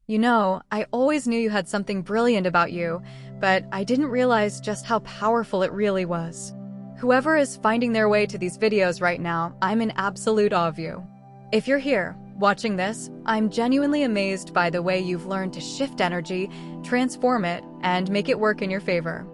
You know, I always knew you had something brilliant about you, but I didn't realize just how powerful it really was. Whoever is finding their way to these videos right now, I'm in absolute awe of you. If you're here, watching this, I'm genuinely amazed by the way you've learned to shift energy, transform it, and make it work in your favor.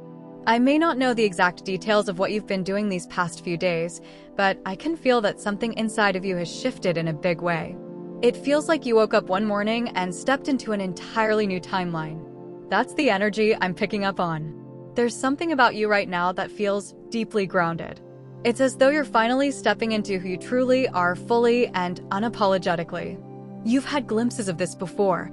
I may not know the exact details of what you've been doing these past few days, but I can feel that something inside of you has shifted in a big way. It feels like you woke up one morning and stepped into an entirely new timeline. That's the energy I'm picking up on. There's something about you right now that feels deeply grounded. It's as though you're finally stepping into who you truly are, fully and unapologetically. You've had glimpses of this before,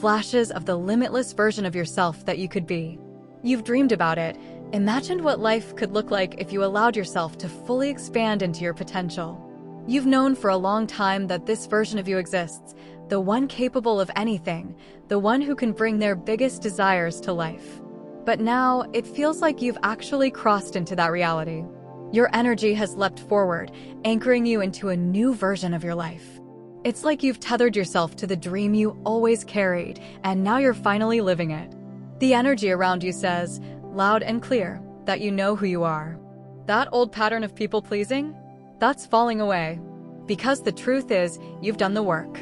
flashes of the limitless version of yourself that you could be. You've dreamed about it, imagined what life could look like if you allowed yourself to fully expand into your potential. You've known for a long time that this version of you exists, the one capable of anything, the one who can bring their biggest desires to life. But now, it feels like you've actually crossed into that reality. Your energy has leapt forward, anchoring you into a new version of your life. It's like you've tethered yourself to the dream you always carried, and now you're finally living it. The energy around you says, loud and clear, that you know who you are. That old pattern of people-pleasing? That's falling away. Because the truth is, you've done the work.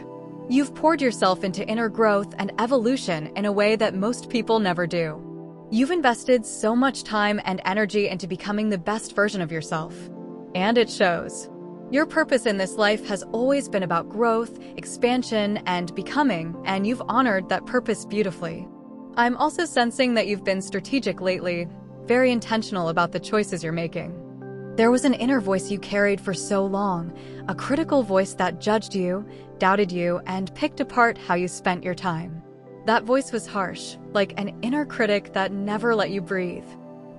You've poured yourself into inner growth and evolution in a way that most people never do. You've invested so much time and energy into becoming the best version of yourself. And it shows. Your purpose in this life has always been about growth, expansion, and becoming, and you've honored that purpose beautifully. I'm also sensing that you've been strategic lately, very intentional about the choices you're making. There was an inner voice you carried for so long, a critical voice that judged you, doubted you, and picked apart how you spent your time. That voice was harsh, like an inner critic that never let you breathe.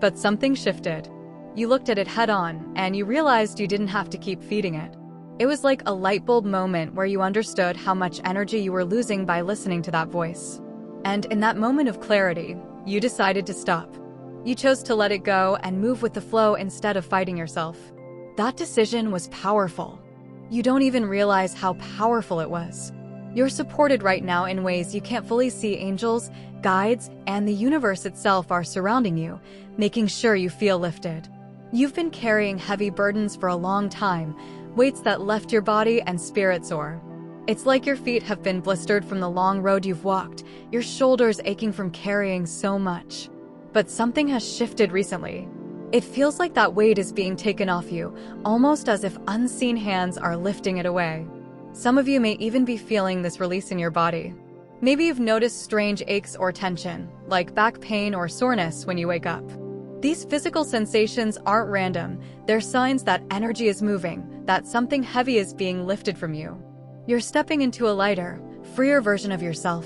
But something shifted. You looked at it head-on, and you realized you didn't have to keep feeding it. It was like a light bulb moment where you understood how much energy you were losing by listening to that voice. And in that moment of clarity, you decided to stop. You chose to let it go and move with the flow instead of fighting yourself. That decision was powerful. You don't even realize how powerful it was. You're supported right now in ways you can't fully see. Angels, guides, and the universe itself are surrounding you, making sure you feel lifted. You've been carrying heavy burdens for a long time, weights that left your body and spirit sore. It's like your feet have been blistered from the long road you've walked, your shoulders aching from carrying so much. But something has shifted recently. It feels like that weight is being taken off you, almost as if unseen hands are lifting it away. Some of you may even be feeling this release in your body. Maybe you've noticed strange aches or tension, like back pain or soreness when you wake up. These physical sensations aren't random. They're signs that energy is moving, that something heavy is being lifted from you. You're stepping into a lighter, freer version of yourself,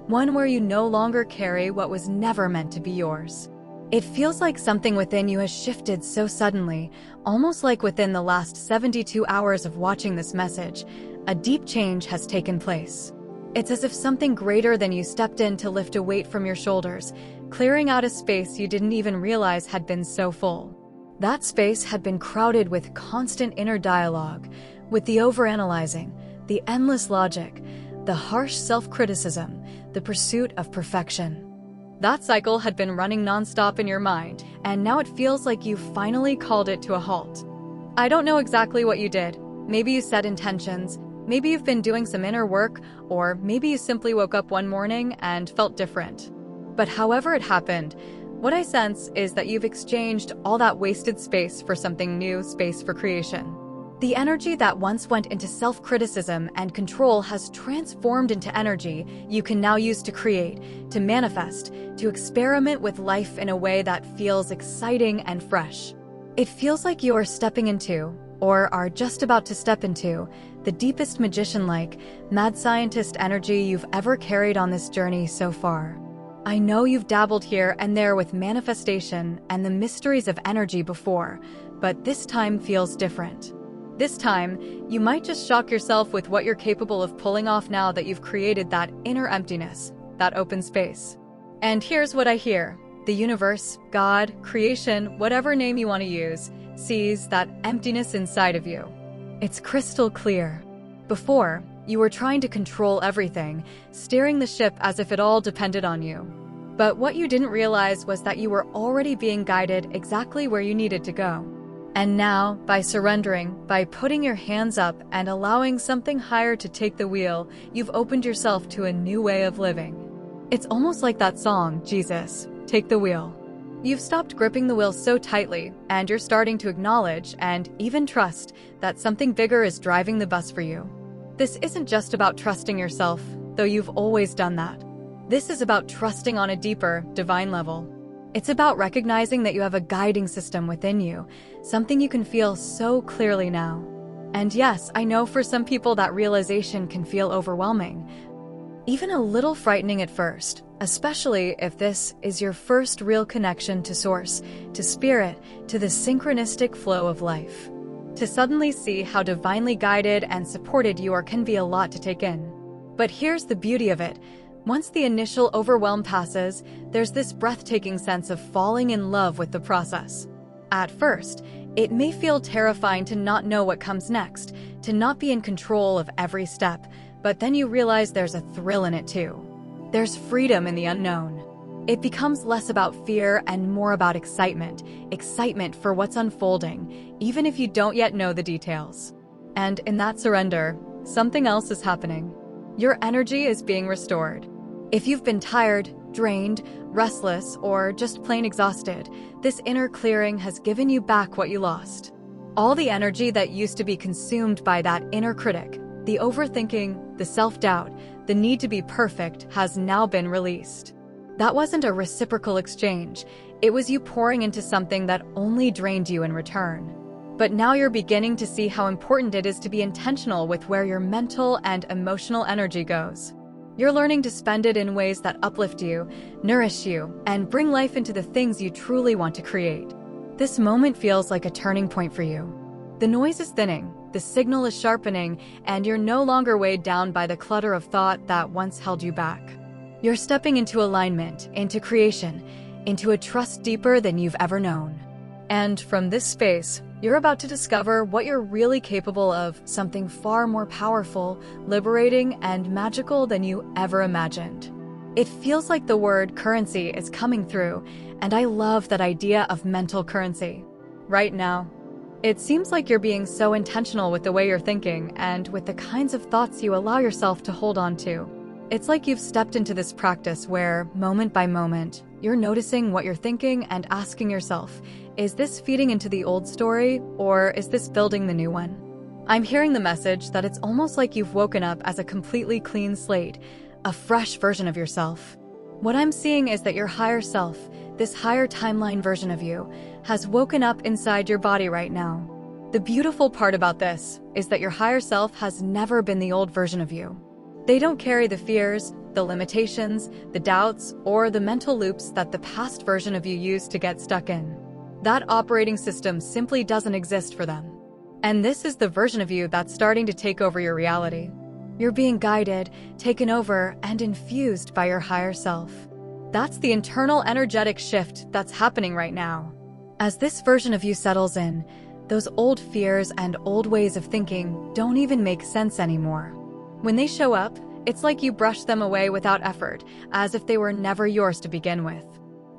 one where you no longer carry what was never meant to be yours. It feels like something within you has shifted so suddenly, almost like within the last 72 hours of watching this message, a deep change has taken place. It's as if something greater than you stepped in to lift a weight from your shoulders, clearing out a space you didn't even realize had been so full. That space had been crowded with constant inner dialogue, with the overanalyzing, the endless logic, the harsh self-criticism, the pursuit of perfection. That cycle had been running nonstop in your mind, and now it feels like you've finally called it to a halt. I don't know exactly what you did. Maybe you set intentions, maybe you've been doing some inner work, or maybe you simply woke up one morning and felt different. But however it happened, what I sense is that you've exchanged all that wasted space for something new, space for creation. The energy that once went into self-criticism and control has transformed into energy you can now use to create, to manifest, to experiment with life in a way that feels exciting and fresh. It feels like you are stepping into, or are just about to step into, the deepest magician-like, mad scientist energy you've ever carried on this journey so far. I know you've dabbled here and there with manifestation and the mysteries of energy before, but this time feels different. This time, you might just shock yourself with what you're capable of pulling off now that you've created that inner emptiness, that open space. And here's what I hear. The universe, God, creation, whatever name you want to use, sees that emptiness inside of you. It's crystal clear. Before, You were trying to control everything, steering the ship as if it all depended on you. But what you didn't realize was that you were already being guided exactly where you needed to go. And now, by surrendering, by putting your hands up and allowing something higher to take the wheel, you've opened yourself to a new way of living. It's almost like that song, Jesus, Take the Wheel. You've stopped gripping the wheel so tightly, and you're starting to acknowledge and even trust that something bigger is driving the bus for you. This isn't just about trusting yourself, though you've always done that. This is about trusting on a deeper, divine level. It's about recognizing that you have a guiding system within you, something you can feel so clearly now. And yes, I know for some people that realization can feel overwhelming, even a little frightening at first, especially if this is your first real connection to Source, to Spirit, to the synchronistic flow of life. To suddenly see how divinely guided and supported you are can be a lot to take in. But here's the beauty of it. Once the initial overwhelm passes, there's this breathtaking sense of falling in love with the process. At first, it may feel terrifying to not know what comes next, to not be in control of every step, but then you realize there's a thrill in it too. There's freedom in the unknown. It becomes less about fear and more about excitement for what's unfolding, even if you don't yet know the details. And in that surrender, something else is happening. Your energy is being restored. If you've been tired, drained, restless, or just plain exhausted, this inner clearing has given you back what you lost. All the energy that used to be consumed by that inner critic, the overthinking, the self-doubt, the need to be perfect has now been released. That wasn't a reciprocal exchange. It was you pouring into something that only drained you in return. But now you're beginning to see how important it is to be intentional with where your mental and emotional energy goes. You're learning to spend it in ways that uplift you, nourish you, and bring life into the things you truly want to create. This moment feels like a turning point for you. The noise is thinning, the signal is sharpening, and you're no longer weighed down by the clutter of thought that once held you back. You're stepping into alignment, into creation, into a trust deeper than you've ever known. And from this space, you're about to discover what you're really capable of, something far more powerful, liberating, and magical than you ever imagined. It feels like the word currency is coming through, and I love that idea of mental currency. Right now, it seems like you're being so intentional with the way you're thinking and with the kinds of thoughts you allow yourself to hold on to. It's like you've stepped into this practice where, moment by moment, you're noticing what you're thinking and asking yourself, is this feeding into the old story, or is this building the new one? I'm hearing the message that it's almost like you've woken up as a completely clean slate, a fresh version of yourself. What I'm seeing is that your higher self, this higher timeline version of you, has woken up inside your body right now. The beautiful part about this is that your higher self has never been the old version of you. They don't carry the fears, the limitations, the doubts, or the mental loops that the past version of you used to get stuck in. That operating system simply doesn't exist for them. And this is the version of you that's starting to take over your reality. You're being guided, taken over, and infused by your higher self. That's the internal energetic shift that's happening right now. As this version of you settles in, those old fears and old ways of thinking don't even make sense anymore. When they show up, it's like you brush them away without effort, as if they were never yours to begin with.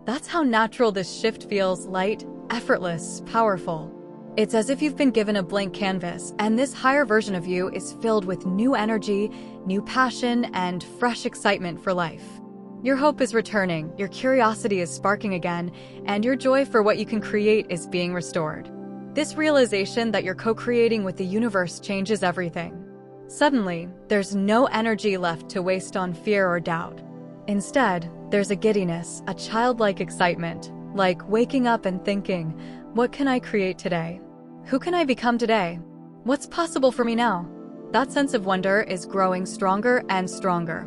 That's how natural this shift feels: light, effortless, powerful. It's as if you've been given a blank canvas, and this higher version of you is filled with new energy, new passion, and fresh excitement for life. Your hope is returning, your curiosity is sparking again, and your joy for what you can create is being restored. This realization that you're co-creating with the universe changes everything. Suddenly, there's no energy left to waste on fear or doubt. Instead, there's a giddiness, a childlike excitement, like waking up and thinking, what can I create today? Who can I become today? What's possible for me now? That sense of wonder is growing stronger and stronger.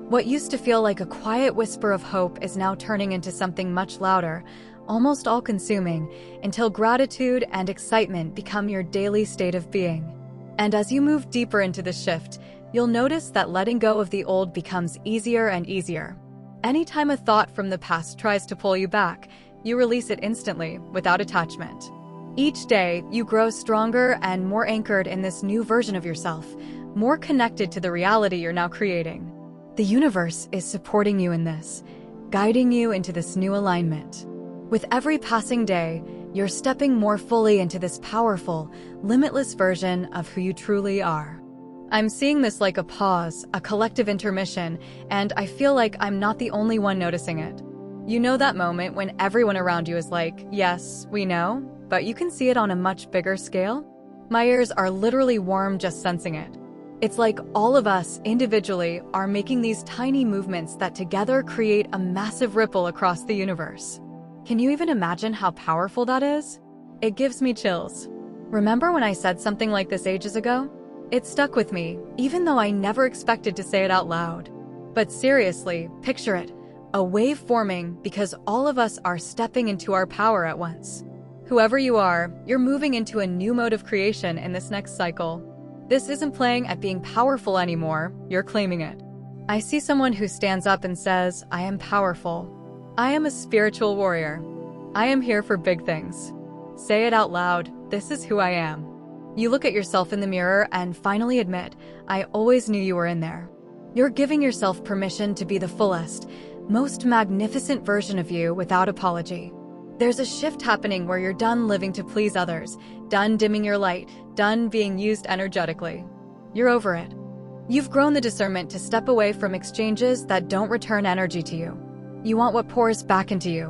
What used to feel like a quiet whisper of hope is now turning into something much louder, almost all-consuming, until gratitude and excitement become your daily state of being. And as you move deeper into the shift, you'll notice that letting go of the old becomes easier and easier. Anytime a thought from the past tries to pull you back, you release it instantly, without attachment. Each day, you grow stronger and more anchored in this new version of yourself, more connected to the reality you're now creating. The universe is supporting you in this, guiding you into this new alignment. With every passing day, you're stepping more fully into this powerful, limitless version of who you truly are. I'm seeing this like a pause, a collective intermission, and I feel like I'm not the only one noticing it. You know that moment when everyone around you is like, yes, we know, but you can see it on a much bigger scale? My ears are literally warm just sensing it. It's like all of us, individually, are making these tiny movements that together create a massive ripple across the universe. Can you even imagine how powerful that is? It gives me chills. Remember when I said something like this ages ago? It stuck with me, even though I never expected to say it out loud. But seriously, picture it. A wave forming because all of us are stepping into our power at once. Whoever you are, you're moving into a new mode of creation in this next cycle. This isn't playing at being powerful anymore, you're claiming it. I see someone who stands up and says, I am powerful. I am a spiritual warrior. I am here for big things. Say it out loud, this is who I am. You look at yourself in the mirror and finally admit, I always knew you were in there. You're giving yourself permission to be the fullest, most magnificent version of you without apology. There's a shift happening where you're done living to please others, done dimming your light, done being used energetically. You're over it. You've grown the discernment to step away from exchanges that don't return energy to you. You want what pours back into you.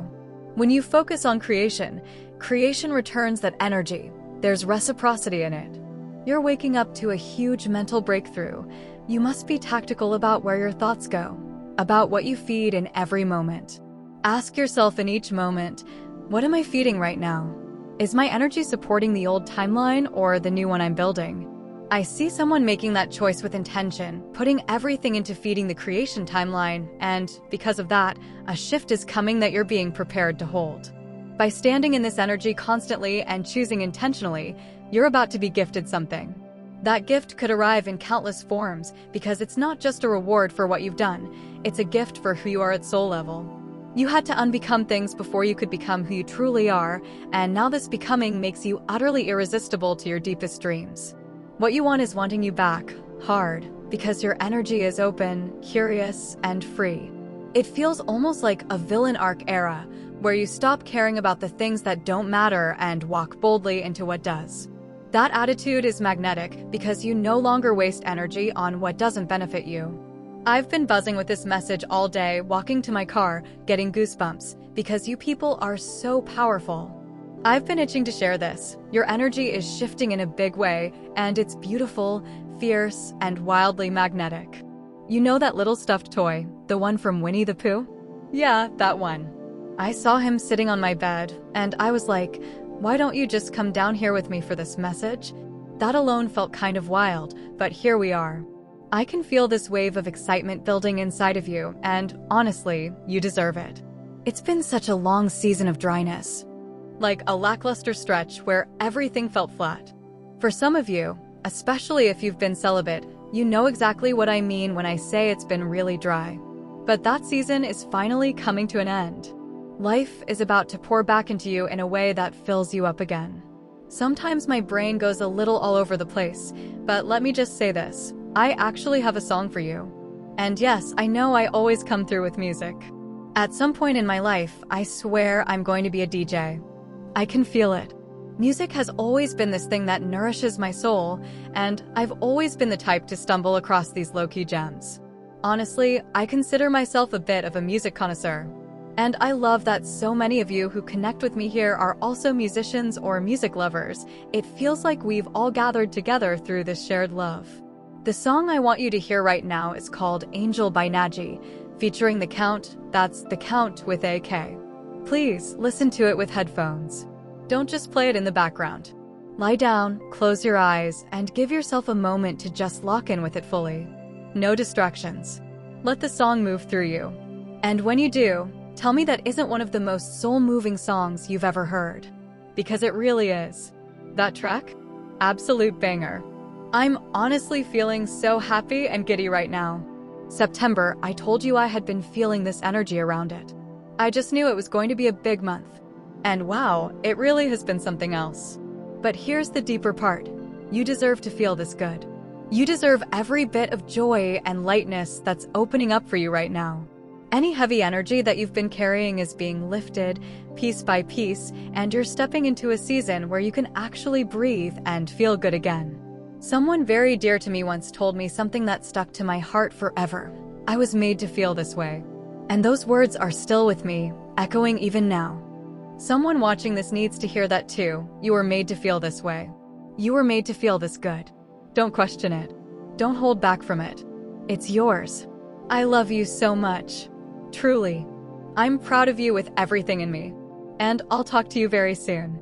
When you focus on creation, creation returns that energy. There's reciprocity in it. You're waking up to a huge mental breakthrough. You must be tactical about where your thoughts go, about what you feed in every moment. Ask yourself in each moment, what am I feeding right now? Is my energy supporting the old timeline or the new one I'm building? I see someone making that choice with intention, putting everything into feeding the creation timeline, and because of that, a shift is coming that you're being prepared to hold. By standing in this energy constantly and choosing intentionally, you're about to be gifted something. That gift could arrive in countless forms because it's not just a reward for what you've done, it's a gift for who you are at soul level. You had to unbecome things before you could become who you truly are, and now this becoming makes you utterly irresistible to your deepest dreams. What you want is wanting you back, hard, because your energy is open, curious, and free. It feels almost like a villain arc era, where you stop caring about the things that don't matter and walk boldly into what does. That attitude is magnetic because you no longer waste energy on what doesn't benefit you. I've been buzzing with this message all day, walking to my car, getting goosebumps, because you people are so powerful. I've been itching to share this. Your energy is shifting in a big way, and it's beautiful, fierce, and wildly magnetic. You know that little stuffed toy, the one from Winnie the Pooh? Yeah, that one. I saw him sitting on my bed, and I was like, why don't you just come down here with me for this message? That alone felt kind of wild, but here we are. I can feel this wave of excitement building inside of you, and honestly, you deserve it. It's been such a long season of dryness. Like a lackluster stretch where everything felt flat. For some of you, especially if you've been celibate, you know exactly what I mean when I say it's been really dry. But that season is finally coming to an end. Life is about to pour back into you in a way that fills you up again. Sometimes my brain goes a little all over the place, but let me just say this. I actually have a song for you. And yes, I know I always come through with music. At some point in my life, I swear I'm going to be a DJ. I can feel it. Music has always been this thing that nourishes my soul, and I've always been the type to stumble across these low-key gems. Honestly, I consider myself a bit of a music connoisseur. And I love that so many of you who connect with me here are also musicians or music lovers. It feels like we've all gathered together through this shared love. The song I want you to hear right now is called Angel by Naji, featuring The Count, that's The Count with AK. Please listen to it with headphones. Don't just play it in the background. Lie down, close your eyes, and give yourself a moment to just lock in with it fully. No distractions. Let the song move through you. And when you do, tell me that isn't one of the most soul-moving songs you've ever heard. Because it really is. That track? Absolute banger. I'm honestly feeling so happy and giddy right now. September, I told you I had been feeling this energy around it. I just knew it was going to be a big month. And wow, it really has been something else. But here's the deeper part. You deserve to feel this good. You deserve every bit of joy and lightness that's opening up for you right now. Any heavy energy that you've been carrying is being lifted piece by piece, and you're stepping into a season where you can actually breathe and feel good again. Someone very dear to me once told me something that stuck to my heart forever. I was made to feel this way. And those words are still with me, echoing even now. Someone watching this needs to hear that too. You were made to feel this way. You were made to feel this good. Don't question it. Don't hold back from it. It's yours. I love you so much. Truly. I'm proud of you with everything in me. And I'll talk to you very soon.